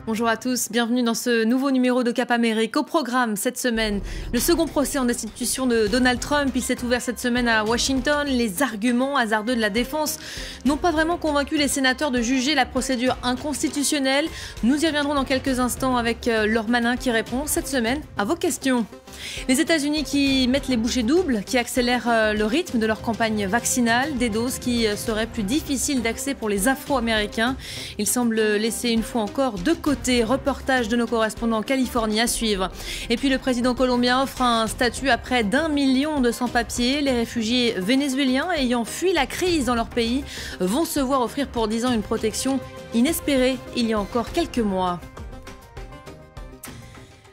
Bonjour à tous, bienvenue dans ce nouveau numéro de Cap Amérique. Au programme cette semaine, le second procès en destitution de Donald Trump. Il s'est ouvert cette semaine à Washington. Les arguments hasardeux de la défense n'ont pas vraiment convaincu les sénateurs de juger la procédure inconstitutionnelle. Nous y reviendrons dans quelques instants avec Laure Manin qui répond cette semaine à vos questions. Les États-Unis qui mettent les bouchées doubles, qui accélèrent le rythme de leur campagne vaccinale, des doses qui seraient plus difficiles d'accès pour les Afro-Américains. Ils semblent laisser une fois encore de côté. Reportage de nos correspondants en Californie à suivre. Et puis le président colombien offre un statut à près d'1 million de sans-papiers. Les réfugiés vénézuéliens ayant fui la crise dans leur pays vont se voir offrir pour 10 ans une protection inespérée il y a encore quelques mois.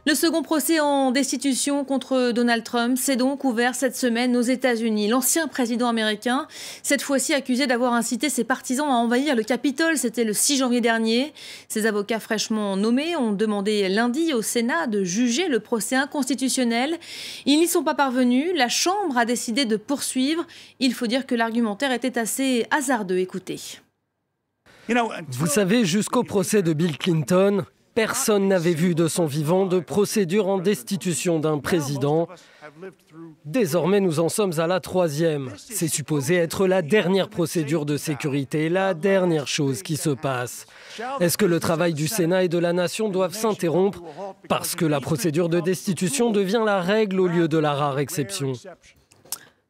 Le second procès en destitution contre Donald Trump s'est donc ouvert cette semaine aux États-Unis. L'ancien président américain, cette fois-ci accusé d'avoir incité ses partisans à envahir le Capitole, c'était le 6 janvier dernier. Ses avocats fraîchement nommés ont demandé lundi au Sénat de juger le procès inconstitutionnel. Ils n'y sont pas parvenus. La Chambre a décidé de poursuivre. Il faut dire que l'argumentaire était assez hasardeux. Écoutez. Vous savez, jusqu'au procès de Bill Clinton, personne n'avait vu de son vivant de procédure en destitution d'un président. Désormais, nous en sommes à la 3e. C'est supposé être la dernière procédure de sécurité, la dernière chose qui se passe. Est-ce que le travail du Sénat et de la nation doivent s'interrompre parce que la procédure de destitution devient la règle au lieu de la rare exception ?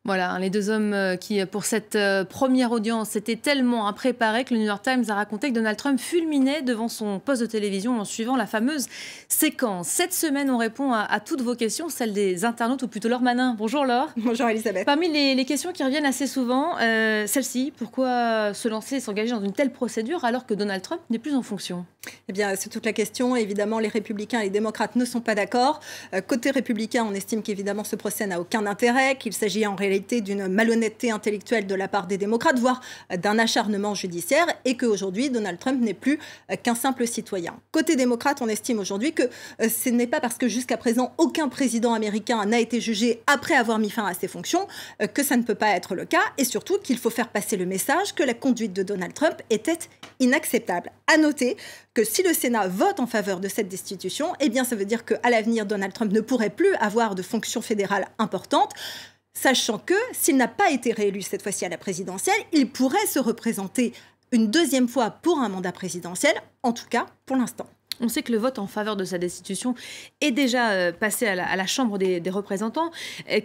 Voilà, les deux hommes qui, pour cette première audience, étaient tellement impréparés que le New York Times a raconté que Donald Trump fulminait devant son poste de télévision en suivant la fameuse séquence. Cette semaine, on répond à toutes vos questions, celles des internautes, ou plutôt Laure Manin. Bonjour Laure. Bonjour Elisabeth. Parmi les questions qui reviennent assez souvent, celle-ci, pourquoi se lancer et s'engager dans une telle procédure alors que Donald Trump n'est plus en fonction ? Eh bien, c'est toute la question. Évidemment, les républicains et les démocrates ne sont pas d'accord. Côté républicain, on estime qu'évidemment ce procès n'a aucun intérêt, qu'il s'agit en réalité d'une malhonnêteté intellectuelle de la part des démocrates, voire d'un acharnement judiciaire, et qu'aujourd'hui, Donald Trump n'est plus qu'un simple citoyen. Côté démocrate, on estime aujourd'hui que ce n'est pas parce que jusqu'à présent, aucun président américain n'a été jugé après avoir mis fin à ses fonctions que ça ne peut pas être le cas, et surtout qu'il faut faire passer le message que la conduite de Donald Trump était inacceptable. À noter que si le Sénat vote en faveur de cette destitution, eh bien ça veut dire qu'à l'avenir, Donald Trump ne pourrait plus avoir de fonctions fédérales importantes, sachant que s'il n'a pas été réélu cette fois-ci à la présidentielle, il pourrait se représenter une deuxième fois pour un mandat présidentiel, en tout cas pour l'instant. On sait que le vote en faveur de sa destitution est déjà passé à la Chambre des représentants.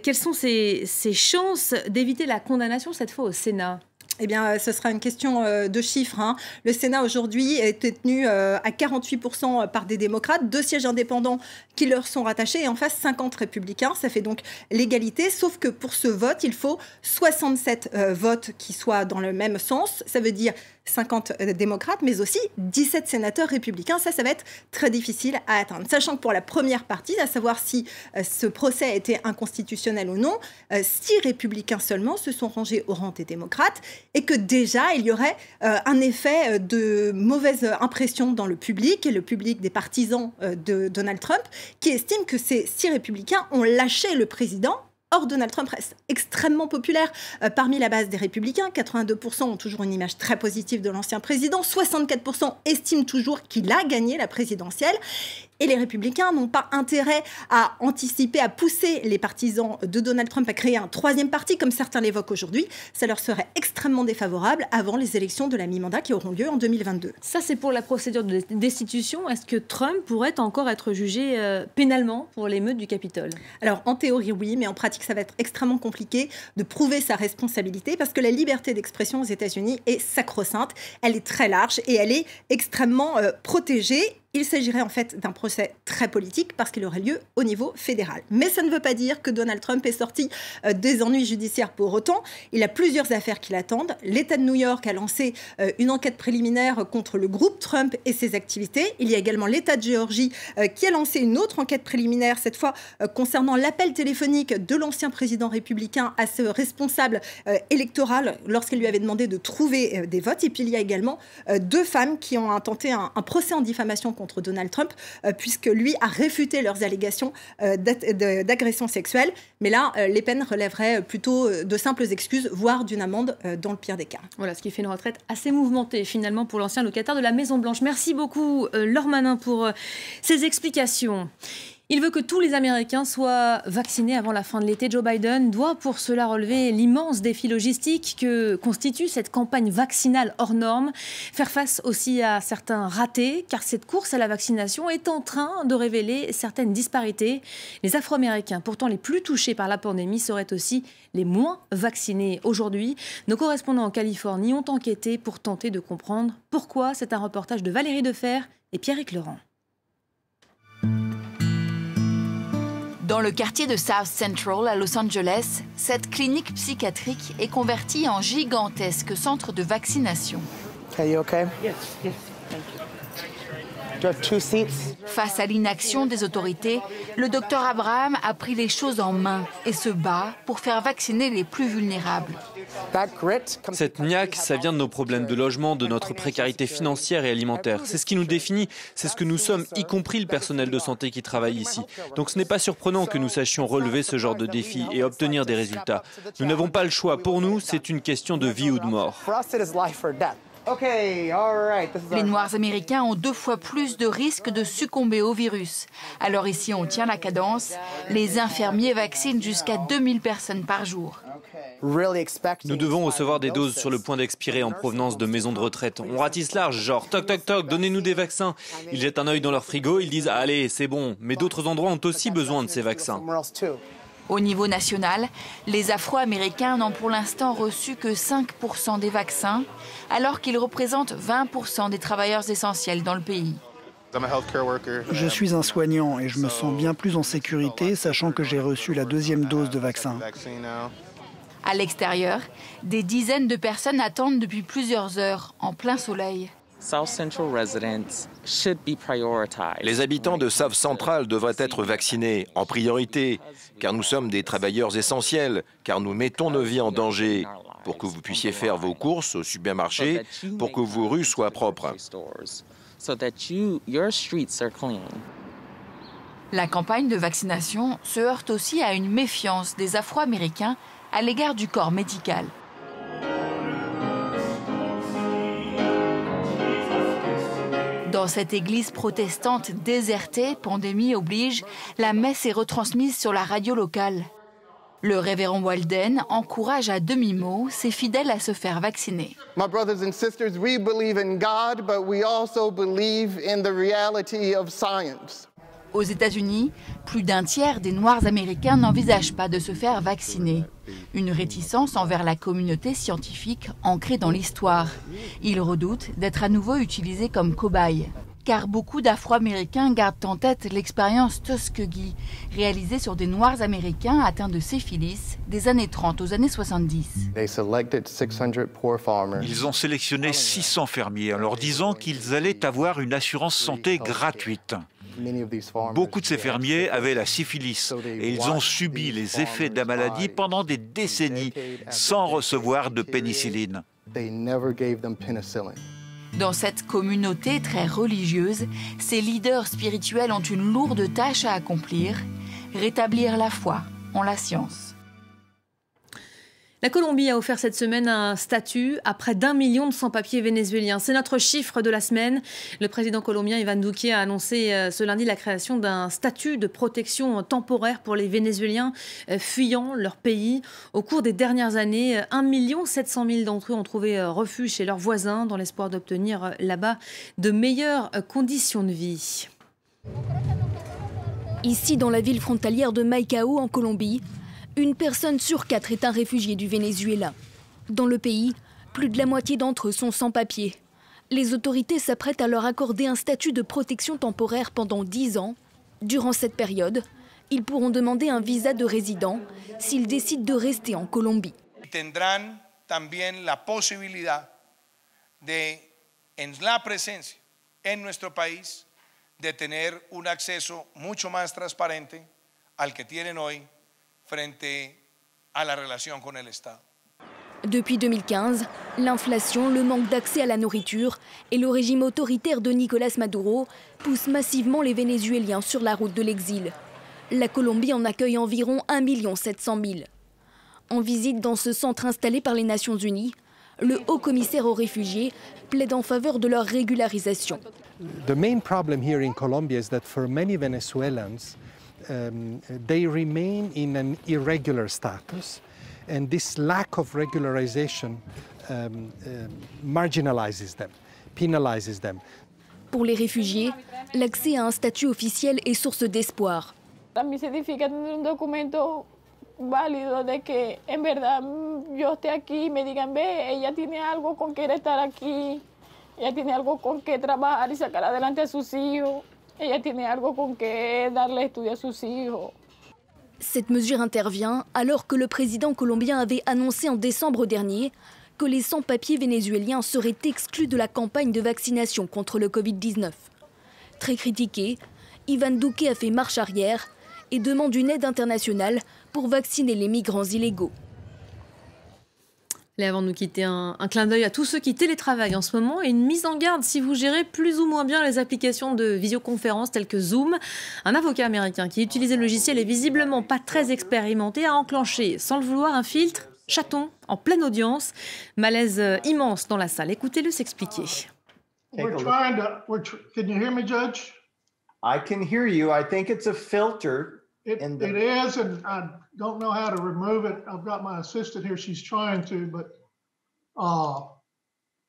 Quelles sont ses chances d'éviter la condamnation cette fois au Sénat ? Eh bien, ce sera une question de chiffres. Le Sénat, aujourd'hui, est détenu à 48% par des démocrates, 2 sièges indépendants qui leur sont rattachés et en face 50 républicains. Ça fait donc l'égalité, sauf que pour ce vote, il faut 67 votes qui soient dans le même sens. Ça veut dire 50 démocrates, mais aussi 17 sénateurs républicains. Ça va être très difficile à atteindre. Sachant que pour la première partie, à savoir si ce procès a été inconstitutionnel ou non, 6 républicains seulement se sont rangés au rang des démocrates et que déjà, il y aurait un effet de mauvaise impression dans le public, et le public des partisans de Donald Trump, qui estiment que ces 6 républicains ont lâché le président. Or, Donald Trump reste extrêmement populaire parmi la base des républicains. 82% ont toujours une image très positive de l'ancien président. 64% estiment toujours qu'il a gagné la présidentielle. Et les républicains n'ont pas intérêt à anticiper, à pousser les partisans de Donald Trump à créer un 3e parti, comme certains l'évoquent aujourd'hui. Ça leur serait extrêmement défavorable avant les élections de la mi-mandat qui auront lieu en 2022. Ça, c'est pour la procédure de destitution. Est-ce que Trump pourrait encore être jugé pénalement pour l'émeute du Capitole ? Alors, en théorie, oui, mais en pratique, ça va être extrêmement compliqué de prouver sa responsabilité parce que la liberté d'expression aux États-Unis est sacro-sainte. Elle est très large et elle est extrêmement protégée. Il s'agirait en fait d'un procès très politique parce qu'il aurait lieu au niveau fédéral. Mais ça ne veut pas dire que Donald Trump est sorti des ennuis judiciaires pour autant. Il a plusieurs affaires qui l'attendent. L'État de New York a lancé une enquête préliminaire contre le groupe Trump et ses activités. Il y a également l'État de Géorgie qui a lancé une autre enquête préliminaire, cette fois concernant l'appel téléphonique de l'ancien président républicain à ce responsable électoral lorsqu'il lui avait demandé de trouver des votes. Et puis il y a également 2 femmes qui ont intenté un procès en diffamation contre Donald Trump, puisque lui a réfuté leurs allégations d'agression sexuelle. Mais là, les peines relèveraient plutôt de simples excuses, voire d'une amende dans le pire des cas. Voilà, ce qui fait une retraite assez mouvementée finalement pour l'ancien locataire de la Maison-Blanche. Merci beaucoup Laure Manin pour ces explications. Il veut que tous les Américains soient vaccinés avant la fin de l'été. Joe Biden doit pour cela relever l'immense défi logistique que constitue cette campagne vaccinale hors norme. Faire face aussi à certains ratés, car cette course à la vaccination est en train de révéler certaines disparités. Les Afro-Américains, pourtant les plus touchés par la pandémie, seraient aussi les moins vaccinés aujourd'hui. Nos correspondants en Californie ont enquêté pour tenter de comprendre pourquoi. C'est un reportage de Valérie Defer et Pierrick Laurent. Dans le quartier de South Central à Los Angeles, cette clinique psychiatrique est convertie en gigantesque centre de vaccination. Are you okay? Yes, thank you. Do you have 2 seats? Face à l'inaction des autorités, le docteur Abraham a pris les choses en main et se bat pour faire vacciner les plus vulnérables. Cette niaque, ça vient de nos problèmes de logement, de notre précarité financière et alimentaire. C'est ce qui nous définit, c'est ce que nous sommes, y compris le personnel de santé qui travaille ici. Donc ce n'est pas surprenant que nous sachions relever ce genre de défis et obtenir des résultats. Nous n'avons pas le choix. Pour nous, c'est une question de vie ou de mort. Les Noirs américains ont 2 fois plus de risques de succomber au virus. Alors ici, on tient la cadence. Les infirmiers vaccinent jusqu'à 2000 personnes par jour. Nous devons recevoir des doses sur le point d'expirer en provenance de maisons de retraite. On ratisse large, genre toc toc toc, donnez-nous des vaccins. Ils jettent un œil dans leur frigo, ils disent allez, c'est bon. Mais d'autres endroits ont aussi besoin de ces vaccins. Au niveau national, les Afro-Américains n'ont pour l'instant reçu que 5% des vaccins, alors qu'ils représentent 20% des travailleurs essentiels dans le pays. Je suis un soignant et je me sens bien plus en sécurité, sachant que j'ai reçu la 2e dose de vaccin. À l'extérieur, des dizaines de personnes attendent depuis plusieurs heures, en plein soleil. Les habitants de South Central devraient être vaccinés en priorité, car nous sommes des travailleurs essentiels, car nous mettons nos vies en danger, pour que vous puissiez faire vos courses au supermarché, pour que vos rues soient propres. La campagne de vaccination se heurte aussi à une méfiance des Afro-Américains à l'égard du corps médical. Dans cette église protestante désertée, pandémie oblige, la messe est retransmise sur la radio locale. Le révérend Walden encourage à demi-mot ses fidèles à se faire vacciner. My brothers and sisters, we believe in God, but we also believe in the reality of science. Aux États-Unis, plus d'un tiers des Noirs américains n'envisagent pas de se faire vacciner. Une réticence envers la communauté scientifique ancrée dans l'histoire. Ils redoutent d'être à nouveau utilisés comme cobayes. Car beaucoup d'Afro-Américains gardent en tête l'expérience Tuskegee, réalisée sur des Noirs américains atteints de syphilis des années 30 aux années 70. Ils ont sélectionné 600 fermiers en leur disant qu'ils allaient avoir une assurance santé gratuite. Beaucoup de ces fermiers avaient la syphilis et ils ont subi les effets de la maladie pendant des décennies sans recevoir de pénicilline. Dans cette communauté très religieuse, ces leaders spirituels ont une lourde tâche à accomplir, rétablir la foi en la science. La Colombie a offert cette semaine un statut à près d'1 million de sans-papiers vénézuéliens. C'est notre chiffre de la semaine. Le président colombien Iván Duque a annoncé ce lundi la création d'un statut de protection temporaire pour les Vénézuéliens fuyant leur pays. Au cours des dernières années, 1 700 000 d'entre eux ont trouvé refuge chez leurs voisins dans l'espoir d'obtenir là-bas de meilleures conditions de vie. Ici, dans la ville frontalière de Maicao, en Colombie, une personne sur 4 est un réfugié du Venezuela. Dans le pays, plus de la moitié d'entre eux sont sans papier. Les autorités s'apprêtent à leur accorder un statut de protection temporaire pendant 10 ans. Durant cette période, ils pourront demander un visa de résident s'ils décident de rester en Colombie. Tendrán también la posibilidad de, en la presencia en nuestro país, de tener un acceso mucho más transparente al que tienen hoy frente a la relación con el Estado. Depuis 2015, l'inflation, le manque d'accès à la nourriture et le régime autoritaire de Nicolás Maduro poussent massivement les Vénézuéliens sur la route de l'exil. La Colombie en accueille environ 1 700 000. En visite dans ce centre installé par les Nations Unies, le haut-commissaire aux réfugiés plaide en faveur de leur régularisation. The main problem here in Colombia is that for many Venezuelans, they remain in an irregular status, and this lack of regularization marginalizes them, penalizes them. Pour les réfugiés, l'accès à un statut officiel est source d'espoir. También significa tener un documento válido de que en verdad yo esté aquí y me digan, ve, ella tiene algo con que estar aquí, ella tiene algo con que trabajar y sacar adelante a sus hijos, ella tiene algo con que darle estudio a sus hijos. Cette mesure intervient alors que le président colombien avait annoncé en décembre dernier que les sans-papiers vénézuéliens seraient exclus de la campagne de vaccination contre le Covid-19. Très critiqué, Iván Duque a fait marche arrière et demande une aide internationale pour vacciner les migrants illégaux. Et avant de nous quitter, un clin d'œil à tous ceux qui télétravaillent en ce moment et une mise en garde si vous gérez plus ou moins bien les applications de visioconférence telles que Zoom. Un avocat américain qui utilisait le logiciel et visiblement pas très expérimenté a enclenché, sans le vouloir, un filtre chaton en pleine audience. Malaise immense dans la salle. Écoutez-le s'expliquer. Can you hear me, Judge? I can hear you. I think it's a filter. It is, and I don't know how to remove it. I've got my assistant here. She's trying to, but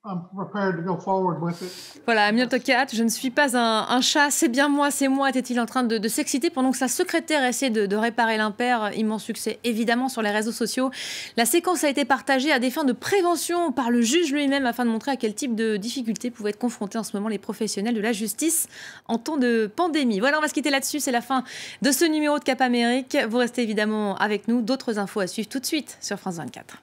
I'm prepared to go forward with it. Voilà, Amiel Tokat, je ne suis pas un chat, c'est bien moi, c'est moi, était-il en train de s'exciter pendant que sa secrétaire essayait de réparer l'impair. Immense succès, évidemment, sur les réseaux sociaux. La séquence a été partagée à des fins de prévention par le juge lui-même afin de montrer à quel type de difficultés pouvaient être confrontés en ce moment les professionnels de la justice en temps de pandémie. Voilà, on va se quitter là-dessus. C'est la fin de ce numéro de Cap Amérique. Vous restez évidemment avec nous. D'autres infos à suivre tout de suite sur France 24.